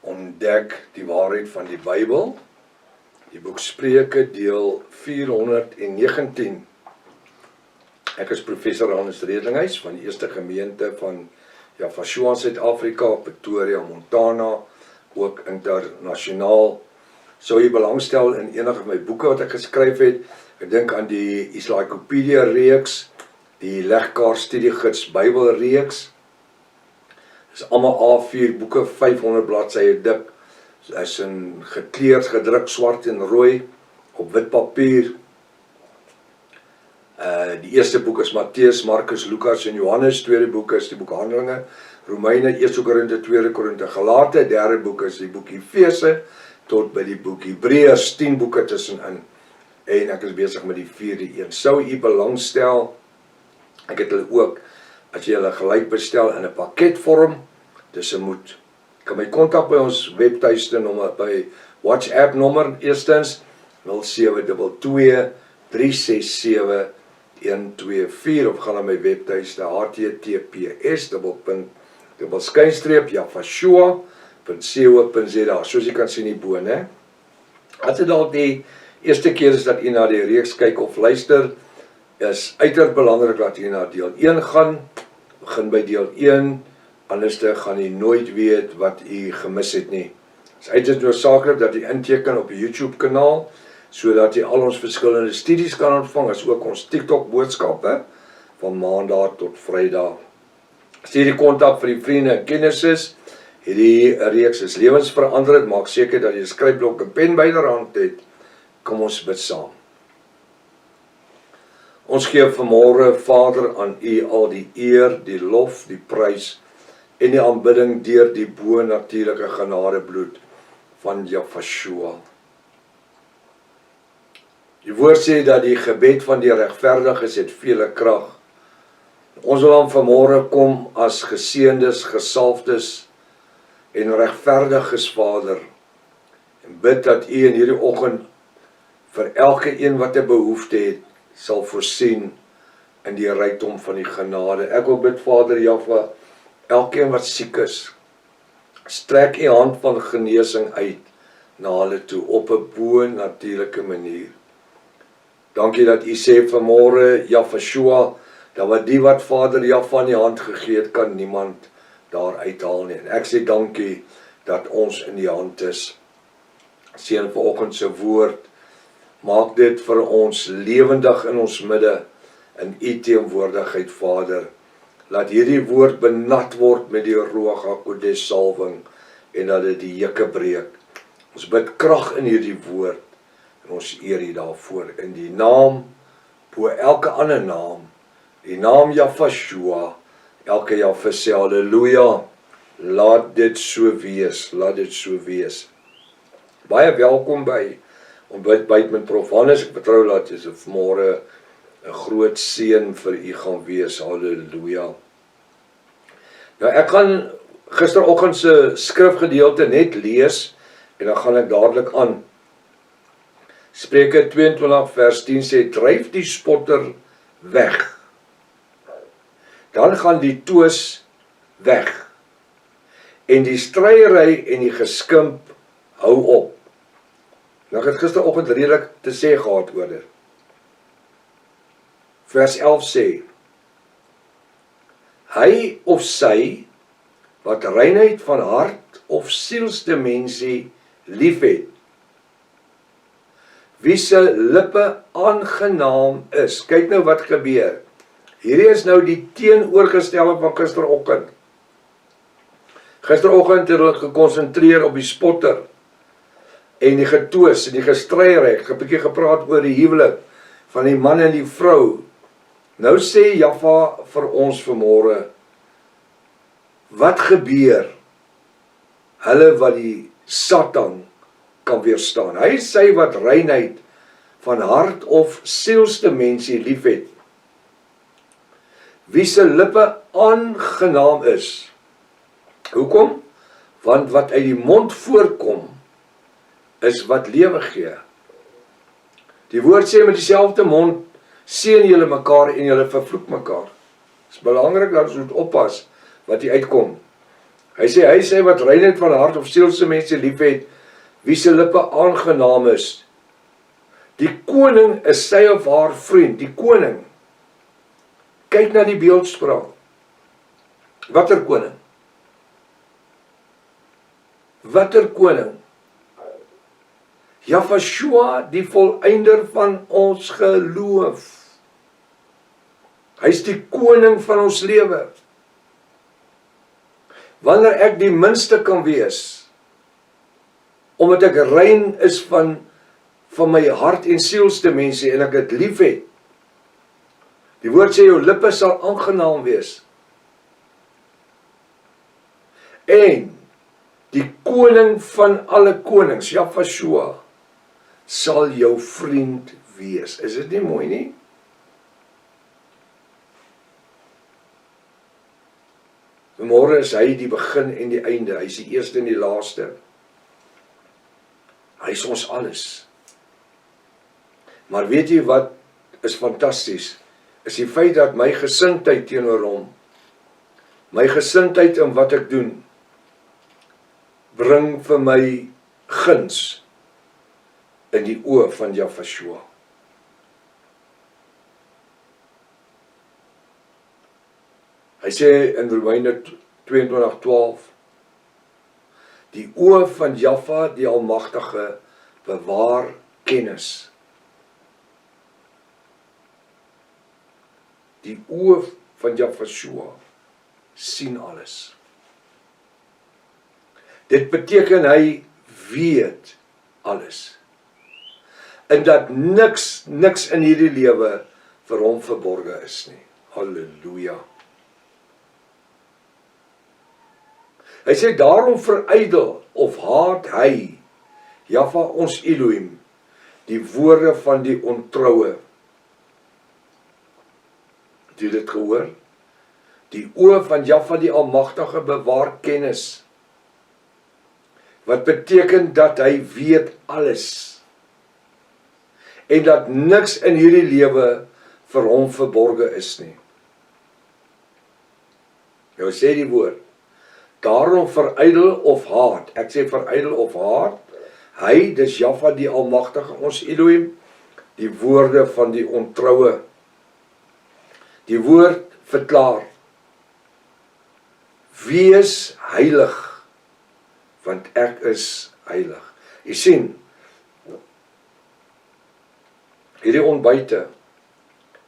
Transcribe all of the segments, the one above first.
ontdek die waarheid van die Bybel. Die boek Spreuke deel 419. Ek is professor Hannes Redlinghuis van die eerste gemeente van Yafashua, Suid-Afrika, Pretoria, Montana, ook internasionaal. Sou jy belangstel in enige van my boeke wat ek geskryf het, ek dink aan die Encyclopedia reeks, die Legkaart Studiegids Bybelreeks. Dis allemaal A4 boeke, 500 bladsye dik. Is in gekleurd, gedruk, swart en rooi, op wit papier. Die eerste boek is Matteus, Markus, Lukas en Johannes. Tweede boek is die boek Handelinge, Romeine, 1 Korinte, 2 Korinte, Galate. Derde boek is die boek Efese, tot by die boek Hebreërs, 10 boeke tussenin. En ek is besig met die 4de een. Sou u belangstel, ek het hulle ook, as jy hulle gelyk bestel in 'n pakketvorm, dis 'n moed. Kan my kontak by ons webtuiste nommer, by WhatsApp nommer, eerstens 0722 367 124, of gaan na my webtuiste https://Yafashua.co.za, soos jy kan sien hierbo, né? As dit dalk die eerste keer is dat jy na die reeks kyk of luister, is uiters belangrik dat jy na deel 1 gaan, begin by deel 1, anders gaan jy nooit weet wat jy gemis het nie. Het is uiters noodsaaklik dat jy inteken op die YouTube kanaal, sodat jy al ons verskillende studies kan ontvang, as ook ons TikTok boodskappe, van maandag tot vrydag. Stuur die kontak vir die vriende en kennisses. Hierdie reeks is lewensveranderend, maak seker dat jy 'n skryfblok en pen byderhand het. Kom ons bid saam. Ons gee vanmôre, Vader, aan U al die eer, die lof, die prys en die aanbidding deur die bo-natuurlike genadebloed van Yafashua. Die woord sê dat die gebed van die regverdiges het vele krag. Ons wil aan vanmôre kom as geseëndes, gesalfdes en regverdiges, Vader, en bid dat U in hierdie oggend vir elke een wat 'n behoefte het, sal voorsien in die rykdom van die genade. Ek wil bid, Vader, vir elkeen wat siek is, strek U hand van genesing uit na hulle toe op 'n bo-natuurlike manier. Dankie dat U sê vanmôre, Yafashua, dat wat die wat Vader Jaffa in die hand gegee het, kan niemand daar uithaal nie. En ek sê dankie dat ons in die hand is. Seën vanoggend se woord, maak dit vir ons lewendig in ons midde, in U teenwoordigheid, Vader. Laat hierdie woord benat word met die Ruach HaKodesh salwing, en dat dit die jukke breek. Ons bid krag in hierdie woord, en ons eer U daarvoor, in die naam, bo elke ander naam, die naam Yafashua, elke Jaffa sê halleluja, laat dit so wees, laat dit so wees. Baie welkom by Ontbyt met Prof. Hannes, ek vertrou dat jy vanmôre 'n groot seën vir u gaan wees, halleluja. Nou ek gaan gisteroggend se skrifgedeelte net lees, en dan gaan ek dadelik aan. Spreuke 22 vers 10 sê, dryf die spotter weg, dan gaan die twis weg, en die stryery en die geskimp hou op. Nou ek het gisteroggend redelik te sê gehad oor dit. Vers 11 sê, hy of sy, wat reinheid van hart of sielste mensie lief het, wie se lippe aangenaam is. Kyk nou wat gebeur. Hierdie is nou die teenoorgestelde van gisteroggend. Gisteroggend het hulle gekonsentreer op die spotter, en die getwis, en die gestryery. Ek het 'n bietjie gepraat oor die huwelik, van die man en die vrou. Nou sê Jaffa vir ons vanmôre, wat gebeur, hulle wat die Satan kan weerstaan. Hy sê wat reinheid van hart of sielste mensie lief het, wie se lippe aangenaam is. Hoekom? Want wat uit die mond voorkom, is wat lewe gee. Die woord sê met dieselfde mond, seën julle mekaar en julle vervloek mekaar. Dit is belangrik dat ons moet oppas wat hier uitkom. Hy sê wat reinheid van hart of sielse mense lief het, wie se lippe aangenaam is. Die koning is sy of haar vriend, die koning. Kyk na die beeldspraak. Watter koning? Watter koning? Jahweh, die volëinder van ons geloof. Hy is die koning van ons lewe. Wanneer ek die minste kan wees, omdat ek rein is van my hart en sielste mense, en ek het lief het. Die woord sê, jou lippe sal aangenaam wees. En die koning van alle konings, Jahweh, sal jou vriend wees. Is dit nie mooi nie? Vanmorgen is hy die begin en die einde. Hy is die eerste en die laaste. Hy is ons alles. Maar weet jy wat is fantasties? Is die feit dat my gesindheid teenoor hom, my gesindheid in wat ek doen, bring vir my guns in die oë van Jahweh. Hy sê in Romeine 22:12, die oë van Jahweh, die Almagtige, bewaar kennis. Die oë van Jahweh sien alles. Dit beteken hy weet alles. En dat niks in hierdie lewe vir hom verborge is nie. Halleluja. Hy sê, daarom verydel of haat hy, Jahweh ons Elohim, die woorde van die ontroue. Het jy dit gehoor? Die oë van Jahweh die Almagtige bewaar kennis. Wat beteken dat hy weet alles. En dat niks in hierdie lewe vir hom verborge is nie. Nou sê die woord, daarom verydel of haat, ek sê verydel of haat, hy, dis Jahweh die Almagtige, ons Elohim, die woorde van die ontroue. Die woord verklaar, wees heilig, want ek is heilig. Jy sien, hierdie ontbyte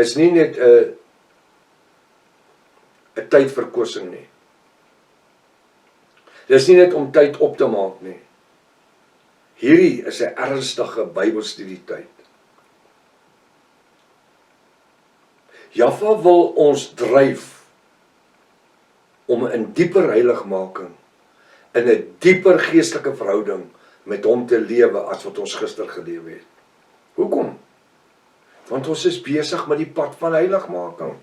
is nie net 'n tydverkwissing nie. Dit is nie net om tyd op te maak nie. Hierdie is 'n ernstige Bybelstudietyd. Jahweh wil ons dryf om in dieper heiligmaking, in 'n dieper geestelike verhouding met hom te lewe as wat ons gister gelewe het. Hoekom? Want ons is besig met die pad van heiligmaking.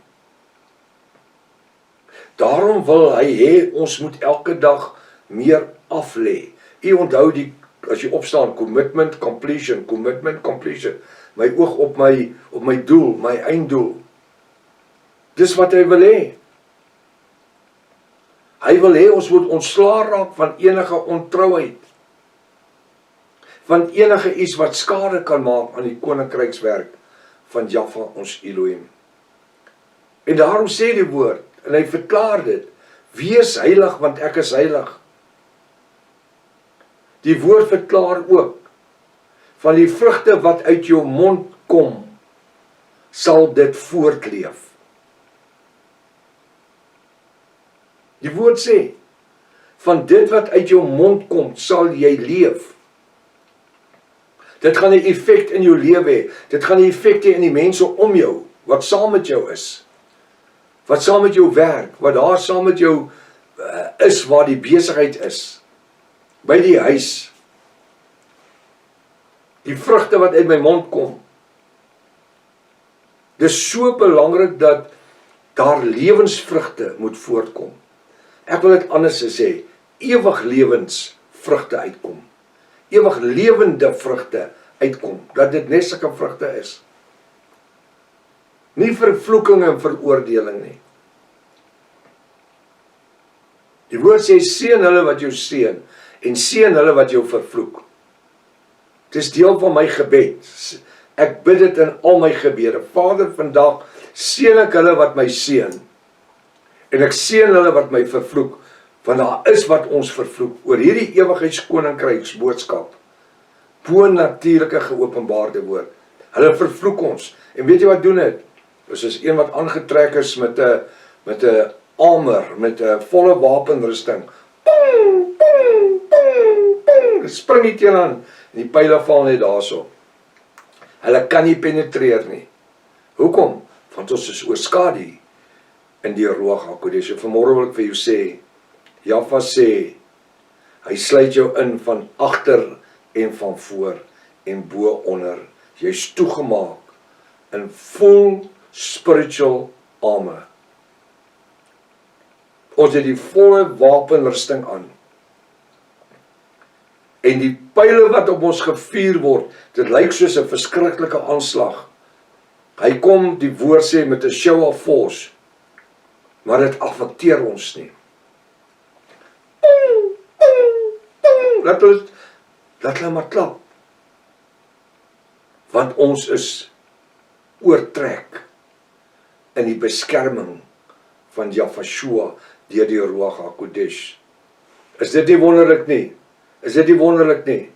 Daarom wil hy hê, ons moet elke dag meer aflê. U onthou as jy opstaan, commitment, completion. My oog op my doel, my einddoel. Dis wat hy wil hê. Hy wil hê, ons moet ontslae raak van enige ontrouheid. Van enige iets wat skade kan maak aan die koninkrykswerk van Jahweh ons Elohim. En daarom sê die woord, en hy verklaar dit, wees heilig, want ek is heilig. Die woord verklaar ook, van die vrugte wat uit jou mond kom, sal dit voortleef. Die woord sê, van dit wat uit jou mond kom, sal jy leef. Dit gaan 'n effek in jou lewe hê. Dit gaan 'n effek hê in die mense om jou, wat saam met jou is. Wat saam met jou werk, wat daar saam met jou is, waar die besigheid is. By die huis. Die vrugte wat uit my mond kom. Dis so belangrik dat daar lewensvrugte moet voortkom. Ek wil dit anders sê, ewig lewensvrugte uitkom. Ewig lewende vrugte uitkom, dat dit net sulke vrugte is. Nie vervloeking en veroordeling nie. Die woord sê, seën hulle wat jou seën, en seën hulle wat jou vervloek. Dit is deel van my gebed. Ek bid dit in al my gebede. Vader, vandag seën ek hulle wat my seën, en ek seën hulle wat my vervloek, want daar is wat ons vervloek, oor hierdie ewigheidskoninkryks boodskap, bo-natuurlike geopenbaarde woord. Hulle vervloek ons, en weet jy wat doen het? Dit is een wat aangetrek is met 'n armor, met 'n volle wapenrusting. Pong, pong, pong, pong. Dit spring nie teen aan, en die pyle val net daarso. Hulle kan nie penetreer nie. Hoekom? Want ons is oorskadu in die Ruach HaKodesh. Vanmôre wil ek vir jou sê, Jaffa sê, hy sluit jou in van agter en van voor en bo onder. Jy's toegemaak in full spiritual armor. Ons het die volle wapenrusting aan. En die pyle wat op ons gevuur word, dit lyk soos 'n verskriklike aanslag. Hy kom, die woord sê, met 'n show of force, maar dit affekteer ons nie. Laat hulle maar klap. Want ons is oortrek in die beskerming van Jafashua deur die Ruach HaKodesh. Is dit nie wonderlik nie? Is dit nie wonderlik nie?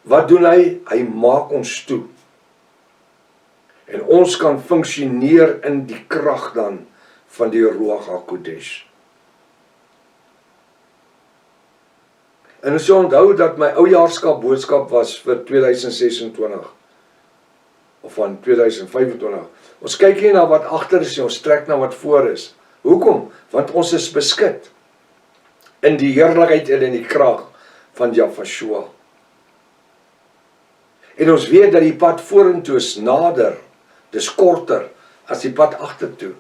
Wat doen hy? Hy maak ons toe. En ons kan funksioneer in die krag dan van die Ruach HaKodesh. En ons onthou dat my oujaarskap boodskap was vir 2026 of van 2025. Ons kyk nie na wat agter is, ons trek na wat voor is. Hoekom? Want ons is beskik in die heerlikheid en in die krag van Jafashua. En ons weet dat die pad vorentoe is nader, dis korter as die pad agtertoe.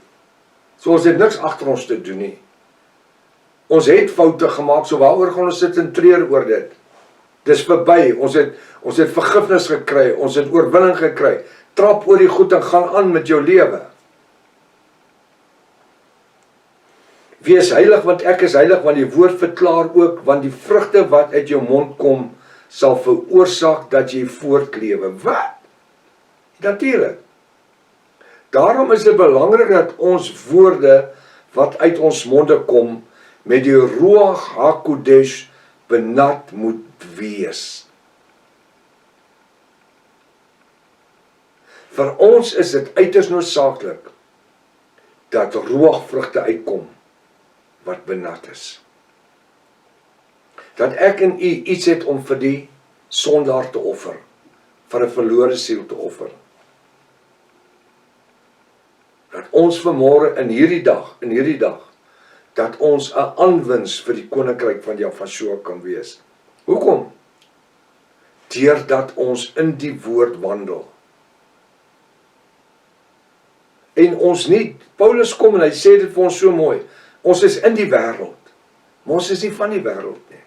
So ons het niks agter ons te doen nie. Ons het foute gemaak, so waaroor gaan ons sit en treur oor dit? Dis verby, ons het vergifnis gekry, ons het oorwinning gekry. Trap oor die goed en gaan aan met jou lewe. Wees heilig, want ek is heilig, want die woord verklaar ook, want die vrugte wat uit jou mond kom, sal veroorsaak dat jy voortlewe. Wat? Natuurlijk. Daarom is dit belangrik dat ons woorde wat uit ons monde kom, met die Ruach HaKodesh benat moet wees. Vir ons is dit uiters noodsaaklik dat Ruach vrugte uitkom wat benat is. Dat ek en u iets het om vir die sondaar te offer, vir 'n verlore siel te offer. Dat ons vanmôre in hierdie dag, dat ons 'n aanwins vir die koninkryk van Jafashua kan wees. Hoekom? Deurdat ons in die woord wandel. En ons nie, Paulus kom en hy sê dit vir ons so mooi, ons is in die wêreld, maar ons is nie van die wêreld nie.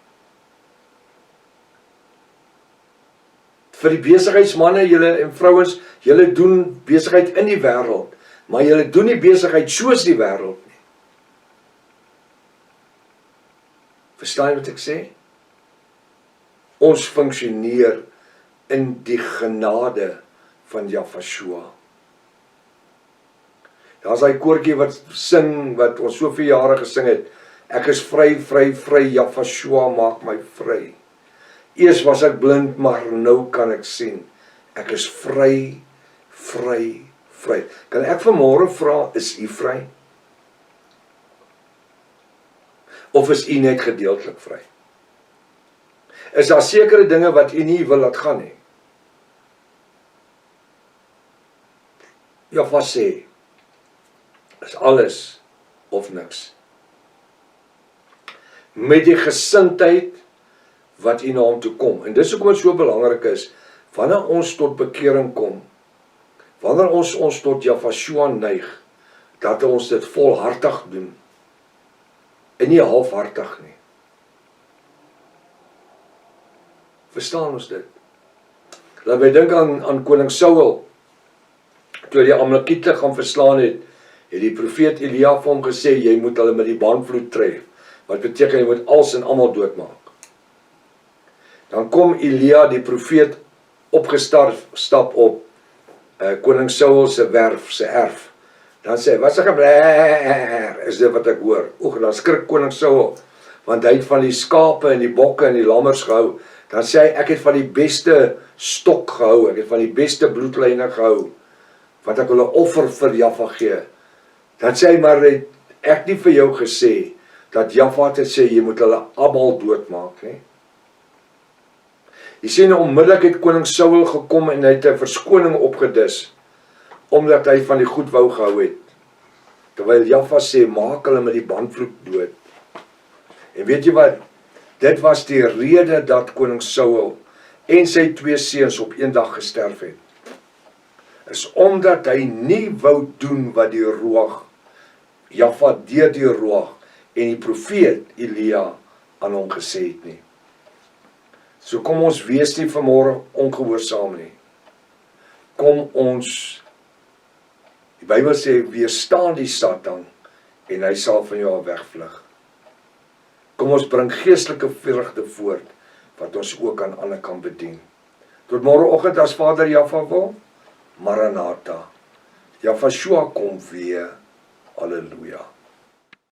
Vir die besigheidsmanne, julle en vrouens, julle doen besigheid in die wêreld, maar julle doen nie besigheid soos die wêreld nie. Verstaan jy wat ek sê? Ons funksioneer in die genade van Jafashua. Daar's daai koortjie wat sing, wat ons soveel jare gesing het. Ek is vry, vry, vry, Jafashua maak my vry. Eers was ek blind, maar nou kan ek sien. Ek is vry, vry, vry. Kan ek vanmôre vra, is u vry? Of is u net gedeeltelik vry? Is daar sekere dinge wat u nie wil laat gaan nie? Jaffa sê, is alles of niks. Met die gesindheid wat u na hom toe kom. En dis hoekom dit so belangrik is, wanneer ons tot bekering kom, wanneer ons tot Jafashua neig, dat ons dit volhartig doen, en nie halfhartig nie. Verstaan ons dit? Laat my dink aan koning Saul, toe die Amalekiete gaan verslaan het die profeet Elia vir hom gesê, jy moet hulle met die baanvloed tref. wat beteken jy moet alles en almal doodmaak. Dan kom Elia die profeet stap op koning Saul se erf. Dan sê hy, wat se gebler is dit wat ek hoor? Oeg, dan skrik koning Saul, want hy het van die skape en die bokke en die lammers gehou. Dan sê hy, ek het van die beste stok gehou, ek het van die beste bloedlyne gehou, want ek wil 'n offer vir Jaffa gee. Dan sê hy, maar het ek nie vir jou gesê, dat Jaffa het sê, jy moet hulle almal doodmaak, nie? Jy sien, onmiddellik het koning Saul gekom en hy het 'n verskoning opgedis, omdat hy van die goed wou gehou het. Terwyl Jaffa sê, maak hulle met die bandvloek dood. En weet jy wat? Dit was die rede dat koning Saul en sy 2 seuns op een dag gesterf het. Is omdat hy nie wou doen wat die Ruach, Jaffa deur die Ruach en die profeet Elia aan hom gesê het nie. So kom ons wees nie vanmôre ongehoorsaam nie. Kom ons, die Bybel sê, weerstaan die Satan en hy sal van jou wegvlug. Kom ons bring geestelike vrugte voort, wat ons ook aan ander kan bedien. Tot môreoggend as Vader Jaffa wil, Maranatha. Jaffa kom weer. Halleluja.